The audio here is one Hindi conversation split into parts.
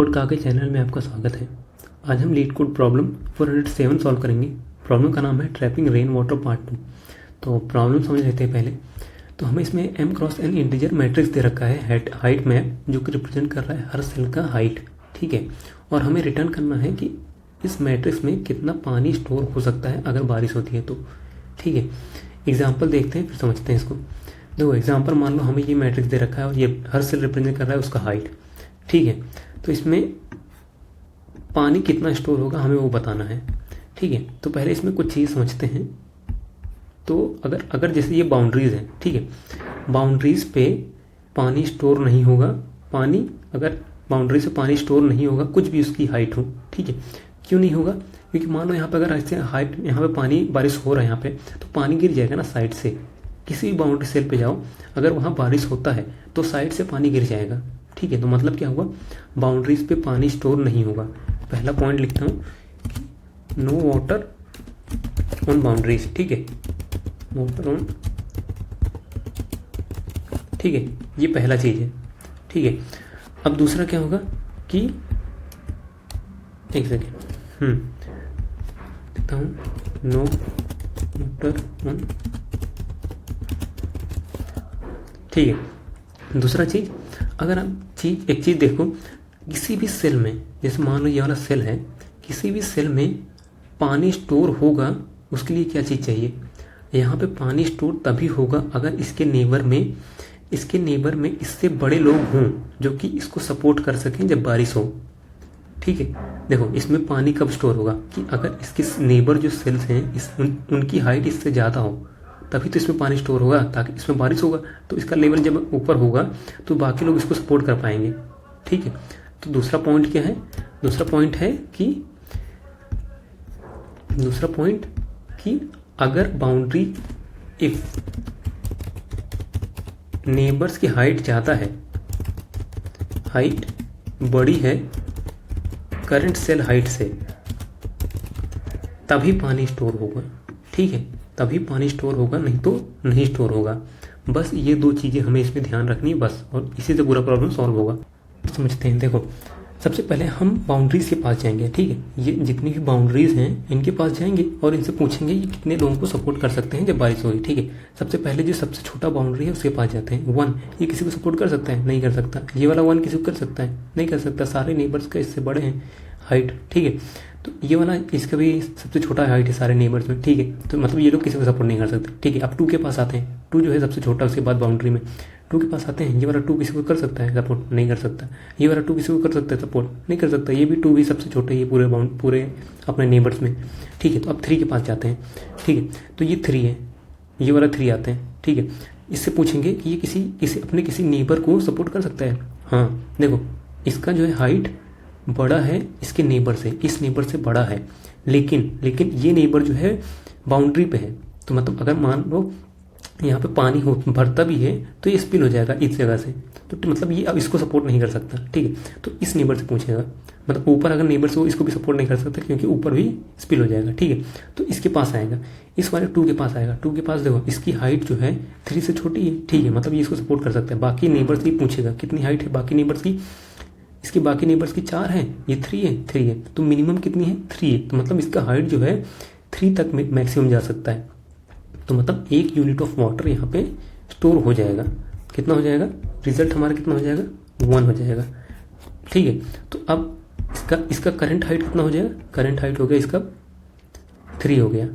कोड का के चैनल में आपका स्वागत है। आज हम लीड कोड प्रॉब्लम 407 सॉल्व करेंगे। प्रॉब्लम का नाम है ट्रैपिंग रेन वाटर पार्ट 2। तो प्रॉब्लम समझ लेते हैं पहले। तो हमें इसमें m cross n integer matrix दे रखा है हाइट मैप, जो कि रिप्रेजेंट कर रहा है हर सेल का हाइट। ठीक है, और हमें रिटर्न करना है कि इस मैट्रिक्स में कितना पानी स्टोर हो सकता है अगर बारिश होती है तो। ठीक है, एग्जाम्पल देखते हैं फिर समझते हैं इसको। देखो एग्जाम्पल, मान लो हमें ये मैट्रिक्स दे रखा है और ये हर सेल रिप्रेजेंट कर रहा है उसका हाइट। ठीक है, तो इसमें पानी कितना स्टोर होगा हमें वो बताना है। ठीक है, तो पहले इसमें कुछ चीज़ समझते हैं। तो अगर जैसे ये बाउंड्रीज है, ठीक है, बाउंड्रीज पे पानी स्टोर नहीं होगा। पानी अगर बाउंड्री से पानी स्टोर नहीं होगा, कुछ भी उसकी हाइट हो। ठीक है, क्यों नहीं होगा? क्योंकि मान लो यहाँ पे अगर ऐसे हाइट, यहाँ पे पानी बारिश हो रहा है यहाँ पे, तो पानी गिर जाएगा ना साइड से। किसी भी बाउंड्री सेल पे जाओ, अगर वहाँ बारिश होता है तो साइड से पानी गिर जाएगा। ठीक है, तो मतलब क्या हुआ? बाउंड्रीज पे पानी स्टोर नहीं होगा। पहला पॉइंट लिखता हूँ, नो वाटर ऑन बाउंड्रीज। ठीक है, वाटर ऑन, ठीक है, ये पहला चीज है। ठीक है, अब दूसरा क्या होगा कि एक सेकेंड लिखता हूँ, नो वाटर ऑन। ठीक है, दूसरा चीज, अगर आप एक चीज देखो, किसी भी सेल में, जैसे मान लो ये वाला सेल है, किसी भी सेल में पानी स्टोर होगा, उसके लिए क्या चीज़ चाहिए? यहाँ पे पानी स्टोर तभी होगा अगर इसके नेबर में इससे बड़े लोग हों जो कि इसको सपोर्ट कर सकें जब बारिश हो। ठीक है, देखो इसमें पानी कब स्टोर होगा कि अगर इसके नेबर जो सेल्स हैं उनकी हाइट इससे ज़्यादा हो, तभी तो इसमें पानी स्टोर होगा, ताकि इसमें बारिश होगा तो इसका लेवल जब ऊपर होगा तो बाकी लोग इसको सपोर्ट कर पाएंगे। ठीक है, तो दूसरा पॉइंट क्या है? दूसरा पॉइंट कि अगर बाउंड्री, इफ नेबर्स की हाइट ज़्यादा है, हाइट बड़ी है करंट सेल हाइट से, तभी पानी स्टोर होगा। ठीक है, तभी पानी स्टोर होगा, नहीं तो नहीं स्टोर होगा। बस ये दो चीज़ें हमें इसमें ध्यान रखनी है बस, और इसी से पूरा प्रॉब्लम सॉल्व होगा। समझते हैं। देखो सबसे पहले हम बाउंड्रीज के पास जाएंगे। ठीक है, ये जितनी भी बाउंड्रीज हैं इनके पास जाएंगे और इनसे पूछेंगे ये कितने लोगों को सपोर्ट कर सकते हैं जब बारिश होगी। ठीक है, सबसे पहले जो सबसे छोटा बाउंड्री है उसके पास जाते हैं। 1, ये किसी को सपोर्ट कर सकता है? नहीं कर सकता। ये वाला 1 किसी को कर सकता है? नहीं कर सकता। सारे नेबर्स का इससे बड़े हैं हाइट। ठीक है, तो ये वाला इसका भी सबसे छोटा हाइट है सारे नेबर्स में। ठीक है, तो मतलब ये लोग किसी को सपोर्ट नहीं कर सकते। ठीक है, अब 2 के पास आते हैं। 2 जो है सबसे छोटा, उसके बाद बाउंड्री में 2 के पास आते हैं। ये वाला 2 किसी को कर सकता है सपोर्ट? नहीं कर सकता। ये वाला 2 किसी को कर सकता है सपोर्ट? नहीं कर सकता। ये भी 2 भी सबसे छोटे ये पूरे अपने नेबर्स में। ठीक है, तो अब 3 के पास जाते हैं। ठीक है, तो ये 3 है, ये वाला 3 आते हैं। ठीक है, इससे पूछेंगे कि ये किसी नेबर को सपोर्ट कर सकता है? हाँ, देखो इसका जो है हाइट बड़ा है इसके नेबर से, इस नेबर से बड़ा है, लेकिन ये नेबर जो है बाउंड्री पे है। तो मतलब अगर मान लो यहाँ पे पानी भरता भी है तो ये स्पिल हो जाएगा इस जगह से, तो मतलब ये अब इसको सपोर्ट नहीं कर सकता। ठीक है, तो इस नेबर से पूछेगा, मतलब ऊपर अगर नेबर से हो इसको भी सपोर्ट नहीं कर सकता क्योंकि ऊपर भी स्पिल हो जाएगा। ठीक है, तो इसके पास आएगा, इस वाले 2 के पास आएगा। 2 के पास देखो इसकी हाइट जो है 3 से छोटी है। ठीक है, मतलब ये इसको सपोर्ट कर सकता है। बाकी नेबर्स की पूछेगा कितनी हाइट है बाकी नेबर्स की, इसकी बाकी नेबर्स की 4 है, ये 3 है, तो मिनिमम कितनी है? 3 है। तो मतलब इसका हाइट जो है 3 तक मैक्सिमम जा सकता है। तो मतलब 1 यूनिट ऑफ वाटर यहाँ पे स्टोर हो जाएगा। कितना हो जाएगा? रिजल्ट हमारा कितना हो जाएगा? 1 हो जाएगा। ठीक है, तो अब इसका करंट हाइट कितना हो जाएगा? करंट हाइट हो गया इसका 3 हो गया।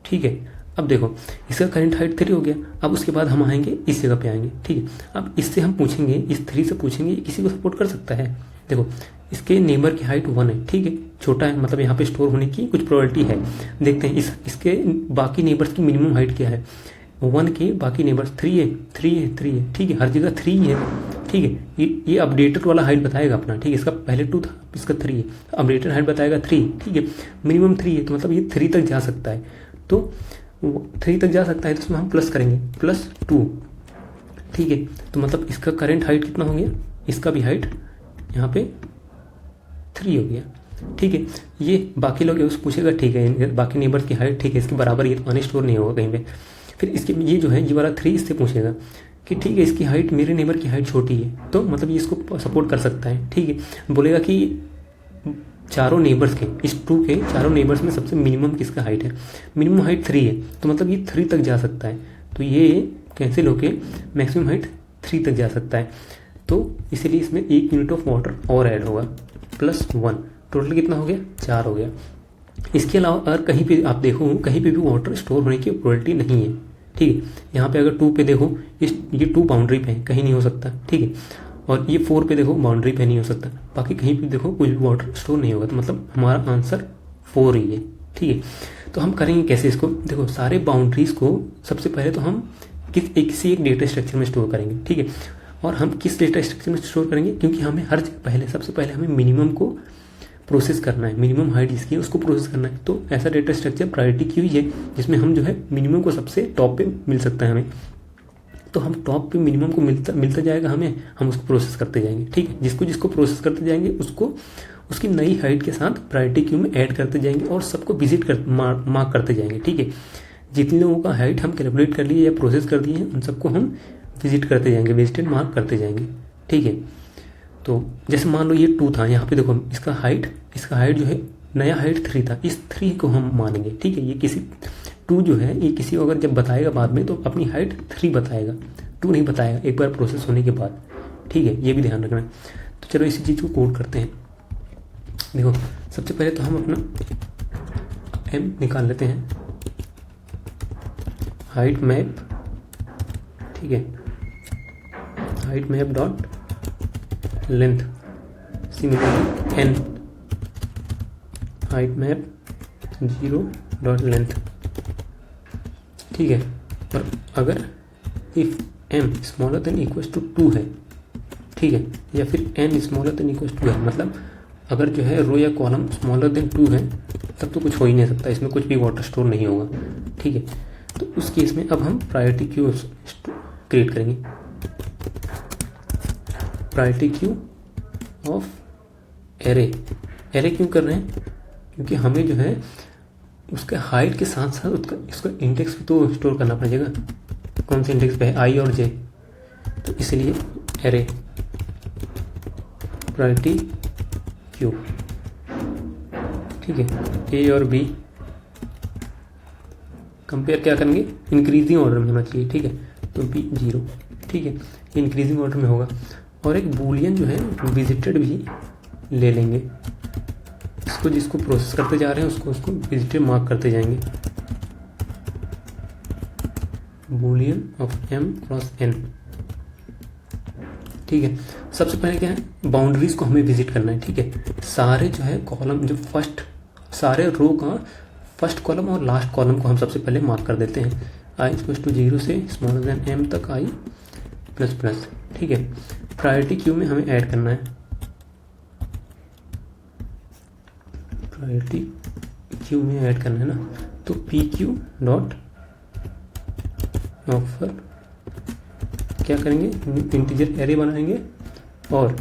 ठीक है, अब देखो इसका करंट हाइट 3 हो गया। अब उसके बाद हम आएंगे इस जगह पे आएंगे। ठीक है, अब इससे हम पूछेंगे, इस 3 से पूछेंगे किसी को सपोर्ट कर सकता है? देखो इसके नेबर की हाइट 1 है। ठीक है, छोटा है, मतलब यहाँ पे स्टोर होने की कुछ प्रोबेबिलिटी है। देखते हैं इसके बाकी नेबर्स की मिनिमम हाइट क्या है। 1 के बाकी नेबर्स 3 है। ठीक है, हर जगह 3 है। ठीक है, ये अपडेटेड वाला हाइट बताएगा अपना। ठीक है, इसका पहले 2 था, इसका 3 है, अपडेटेड हाइट बताएगा 3। ठीक है, मिनिमम 3 है, तो मतलब ये 3 तक जा सकता है। तो 3 तक जा सकता है, तो इसमें हम प्लस करेंगे, +2। ठीक है, तो मतलब इसका करंट हाइट कितना हो गया? इसका भी हाइट यहाँ पे 3 हो गया। ठीक है, ये बाकी लोग उससे पूछेगा, ठीक है बाकी नेबर्स की हाइट ठीक है इसके बराबर, ये तो पानी स्टोर नहीं होगा कहीं पे। फिर इसके ये जो है ये वाला 3 इससे पूछेगा कि ठीक है इसकी हाइट मेरे नेबर की हाइट छोटी है, तो मतलब ये इसको सपोर्ट कर सकता है। ठीक है, बोलेगा कि चारों नेबर्स के, इस 2 के चारों नेबर्स में सबसे मिनिमम किसका हाइट है, मिनिमम हाइट 3 है, तो मतलब ये 3 तक जा सकता है, तो ये कैंसिल होके मैक्सिमम हाइट 3 तक जा सकता है। तो इसीलिए इसमें 1 यूनिट ऑफ वाटर और ऐड होगा +1, टोटल कितना हो गया, 4 हो गया। इसके अलावा अगर कहीं पे आप देखो, कहीं पे भी वाटर स्टोर होने की प्रोबेबिलिटी नहीं है। ठीक है, यहाँ पे अगर 2 पे देखो, ये 2 बाउंड्री पे है, कहीं नहीं हो सकता। ठीक है, और ये 4 पे देखो, बाउंड्री पे नहीं हो सकता, बाकी कहीं पे देखो कुछ भी वाटर स्टोर नहीं होगा, तो मतलब हमारा आंसर 4 ही है। ठीक है, तो हम करेंगे कैसे इसको, देखो सारे बाउंड्रीज को सबसे पहले तो हम किसी एक डेटा स्ट्रक्चर में स्टोर करेंगे। ठीक है, और हम किस डेटा स्ट्रक्चर में स्टोर करेंगे, क्योंकि हमें सबसे पहले हमें मिनिमम को प्रोसेस करना है, मिनिमम हाइट जिसकी है उसको प्रोसेस करना है। तो ऐसा डेटा स्ट्रक्चर प्रायोरिटी क्यू ही है जिसमें हम जो है मिनिमम को सबसे टॉप पे मिल सकता है हमें, तो हम टॉप पे मिनिमम को मिलता जाएगा हमें, हम उसको प्रोसेस करते जाएंगे। ठीक है, जिसको प्रोसेस करते जाएंगे उसको उसकी नई हाइट के साथ प्रायोरिटी क्यू में ऐड करते जाएंगे और सबको मार्क करते जाएंगे। ठीक है, जितने लोगों का हाइट हम कैलकुलेट कर लिए या प्रोसेस कर दिए हैं उन सबको हम विजिट करते जाएंगे, विजिटेड मार्क करते जाएंगे। ठीक है, तो जैसे मान लो ये 2 था, यहाँ पे देखो इसका हाइट जो है नया हाइट 3 था, इस 3 को हम मानेंगे। ठीक है, ये किसी 2 जो है ये किसी को अगर जब बताएगा बाद में तो अपनी हाइट 3 बताएगा, 2 नहीं बताएगा एक बार प्रोसेस होने के बाद। ठीक है, ये भी ध्यान रखना है। तो चलो इसी चीज़ को कोड करते हैं। देखो सबसे पहले तो हम अपना m निकाल लेते हैं, हाइट मैप। ठीक है, height map dot length, similarly n height map 0 dot length. ठीक है, और अगर if m smaller than equals to 2 है, ठीक है, या फिर n smaller than equals to है, मतलब अगर जो है रो या कॉलम स्मॉलर देन 2 है तब तो कुछ हो ही नहीं सकता, इसमें कुछ भी वाटर स्टोर नहीं होगा। ठीक है, तो उस केस में अब हम प्रायोरिटी क्यू क्रिएट करेंगे, प्रायोरिटी क्यू ऑफ एरे क्यों कर रहे हैं, क्योंकि हमें जो है उसके हाइट के साथ साथ उसका इंडेक्स भी तो स्टोर करना पड़ेगा। कौन से इंडेक्स पे है, i और j, तो इसलिए एरे प्रायोरिटी क्यू। ठीक है, a और b कंपेयर क्या करेंगे, इंक्रीजिंग ऑर्डर में होना चाहिए। ठीक है, तो b 0। ठीक है, इंक्रीजिंग ऑर्डर में होगा, और एक बूलियन जो है विजिटेड भी ले लेंगे, इसको जिसको प्रोसेस करते जा रहे हैं उसको विजिटेड मार्क करते जाएंगे, Boolean of m cross n। ठीक है, सबसे पहले क्या है, बाउंड्रीज को हमें विजिट करना है। ठीक है, सारे जो है कॉलम, जो सारे रो का फर्स्ट कॉलम और लास्ट कॉलम को हम सबसे पहले मार्क कर देते हैं, i इक्वल टू 0 से स्मॉलर देन m तक i प्लस प्लस। ठीक है, प्रायोरिटी क्यू में हमें ऐड करना है, प्रायोरिटी क्यू में ऐड करना है ना, तो पी क्यू डॉट ऑफर क्या करेंगे, इंटीजर एरे बनाएंगे और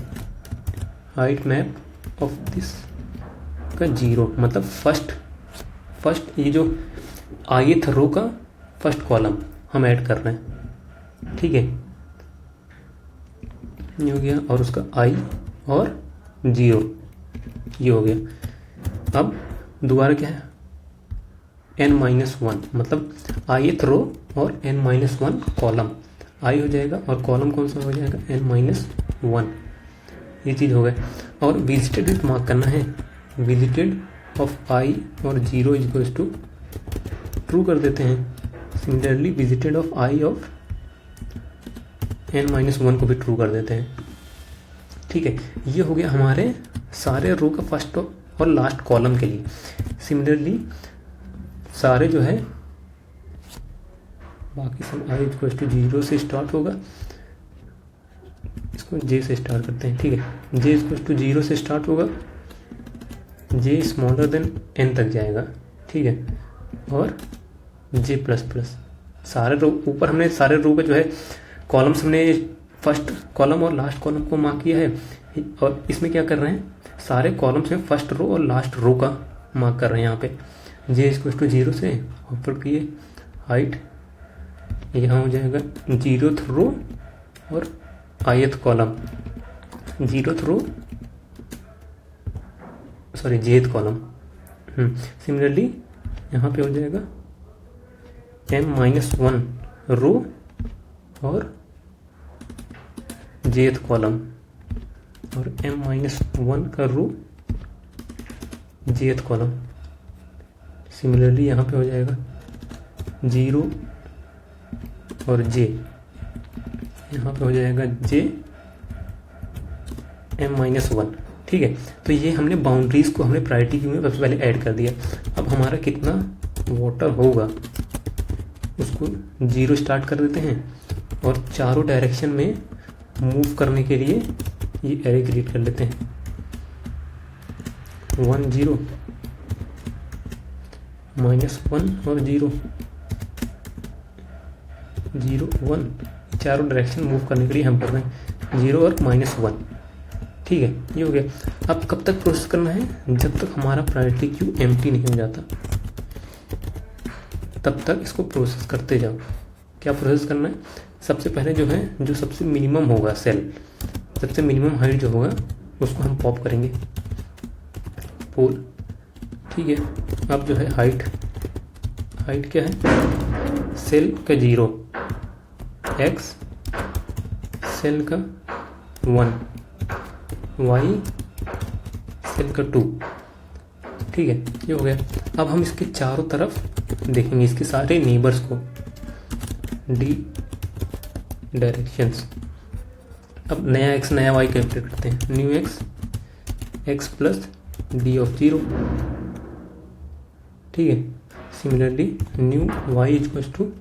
हाइट मैप ऑफ दिस का 0, मतलब फर्स्ट ये जो ith रो का फर्स्ट कॉलम हम ऐड कर रहे हैं। ठीक है, ये हो गया, और उसका i और 0 ये हो गया। अब दोबारा क्या है, n-1, मतलब ith रो और n-1 कॉलम i हो जाएगा, और कॉलम कौन सा हो जाएगा, n-1। ये चीज़ हो गया, और विजिटेड भी मार्क करना है, विजिटेड ऑफ i और 0 इक्वल्स टू ट्रू कर देते हैं। Similarly visited of i of n-1 को भी ट्रू कर देते हैं। ठीक है, ये हो गया हमारे सारे रो का फर्स्ट और लास्ट कॉलम के लिए। सिमिलरली सारे जो है बाकी सब i इक्वल्स टू 0 से स्टार्ट होगा, इसको j से स्टार्ट करते हैं। ठीक है, j इक्वल्स टू 0 से स्टार्ट होगा, j स्मॉलर देन n तक जाएगा। ठीक है, और j प्लस प्लस, सारे रो ऊपर हमने सारे रो का जो है कॉलम्स हमने फर्स्ट कॉलम और लास्ट कॉलम को मार्क किया है, और इसमें क्या कर रहे हैं, सारे कॉलम्स में फर्स्ट रो और लास्ट रो का मार्क कर रहे हैं। यहाँ पे j इक्वल्स टू 0 से ऊपर किए, हाइट यहाँ हो जाएगा 0th रो और ith कॉलम, 0th रो, सॉरी jth कॉलम। सिमिलरली यहाँ पे हो जाएगा m-1 रो और jth कॉलम, और m-1 का रो jth कॉलम। सिमिलरली यहाँ पे हो जाएगा 0 और j, यहाँ पे हो जाएगा j m-1। ठीक है, तो ये हमने बाउंड्रीज को हमने प्रायोरिटी क्यू में सबसे पहले ऐड कर दिया। अब हमारा कितना वाटर होगा उसको 0 स्टार्ट कर देते हैं, और चारों डायरेक्शन में मूव करने के लिए ये एरे क्रिएट कर लेते हैं। 1 0 -1 और 0 0 1, चारों डायरेक्शन मूव करने के लिए हम कर रहे हैं 0 और -1। ठीक है, ये हो गया। अब कब तक प्रोसेस करना है? जब तक हमारा प्रायोरिटी क्यू एम्प्टी नहीं हो जाता, तब तक इसको प्रोसेस करते जाओ। क्या प्रोसेस करना है? सबसे पहले जो है, जो सबसे मिनिमम होगा सेल, सबसे मिनिमम हाइट जो होगा उसको हम पॉप करेंगे, पोल। ठीक है, अब जो है हाइट क्या है? सेल का 0, x सेल का 1, y सेल का 2। ठीक है, ये हो गया। अब हम इसके चारों तरफ देखेंगे, इसके सारे नेबर्स को, डी डायरेक्शंस। अब नया x नया y कैलकुलेट करते हैं। New x plus D of 0। ठीक है, similarly new y equals to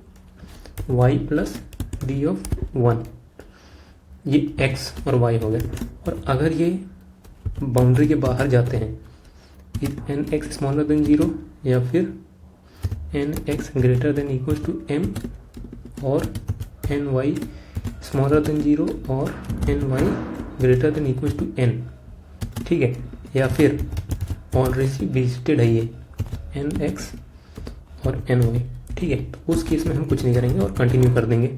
y plus D of 1। ये x और y हो गए। और अगर ये बाउंड्री के बाहर जाते हैं, एन एक्स स्मॉलर देन 0 या फिर n x greater than equals to m और एन वाई स्मॉलर देन 0 और n y greater than equals to n। ठीक है, या फिर ऑलरेडी विजिटेड है ये एन एक्स और एन वाई। ठीक है, तो उस केस में हम कुछ नहीं करेंगे और कंटिन्यू कर देंगे।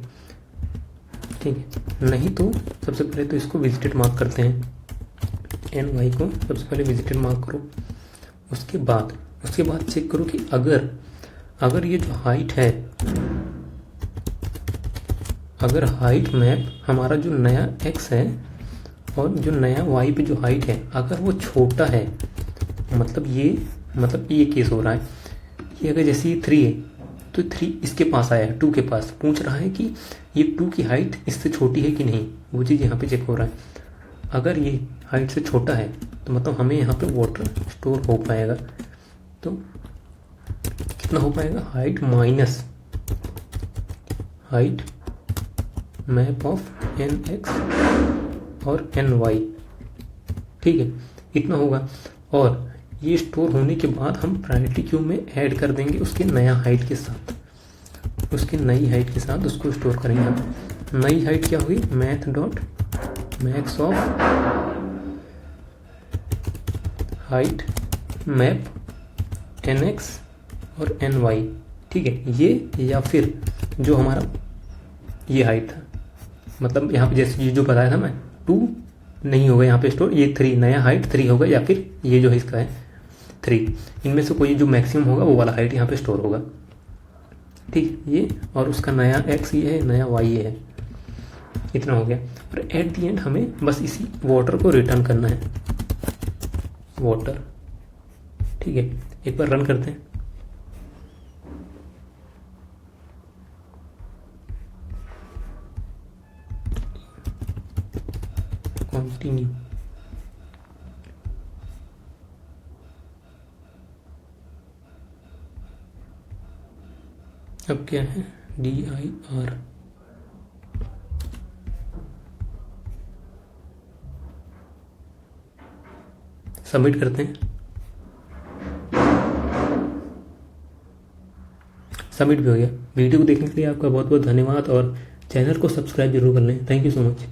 ठीक है, नहीं तो सबसे पहले तो इसको विजिटेड मार्क करते हैं, एन वाई को सबसे पहले विजिटेड मार्क करो। उसके बाद चेक करो कि अगर ये जो हाइट है, अगर हाइट मैप हमारा जो नया x है और जो नया y पे जो हाइट है, अगर वो छोटा है, मतलब ये केस हो रहा है, ये अगर जैसे ये 3 है तो 3 इसके पास आया है, 2 के पास, पूछ रहा है कि ये 2 की हाइट इससे छोटी है कि नहीं, वो चीज़ यहाँ पे चेक हो रहा है। अगर ये हाइट से छोटा है तो मतलब हमें यहाँ पे वाटर स्टोर हो पाएगा। तो कितना हो पाएगा? Height minus height map of n x और एन वाई। ठीक है, इतना होगा। और ये स्टोर होने के बाद हम प्रायोरिटी क्यू में ऐड कर देंगे उसके नया हाइट के साथ, उसकी नई हाइट के साथ उसको स्टोर करेंगे हम। नई हाइट क्या होगी? Math dot max of height map n x और एन वाई। ठीक है, ये या फिर जो हमारा ये हाइट था, मतलब यहाँ पे जैसे ये जो बताया था मैं, 2 नहीं होगा यहाँ पे स्टोर, ये 3 नया हाइट 3 होगा, या फिर ये जो है इसका है 3, इनमें से कोई जो मैक्सिमम होगा वो वाला हाइट यहाँ पे स्टोर होगा। ठीक, ये और उसका नया x ये है, नया y ये है। इतना हो गया। और एट दी एंड हमें बस इसी वाटर को रिटर्न करना है, वाटर। ठीक है, एक बार रन करते हैं। कंटिन्यू। अब क्या है? DIR। सबमिट करते हैं। सबमिट भी हो गया। वीडियो को देखने के लिए आपका बहुत बहुत धन्यवाद और चैनल को सब्सक्राइब जरूर कर लें। Thank you so much.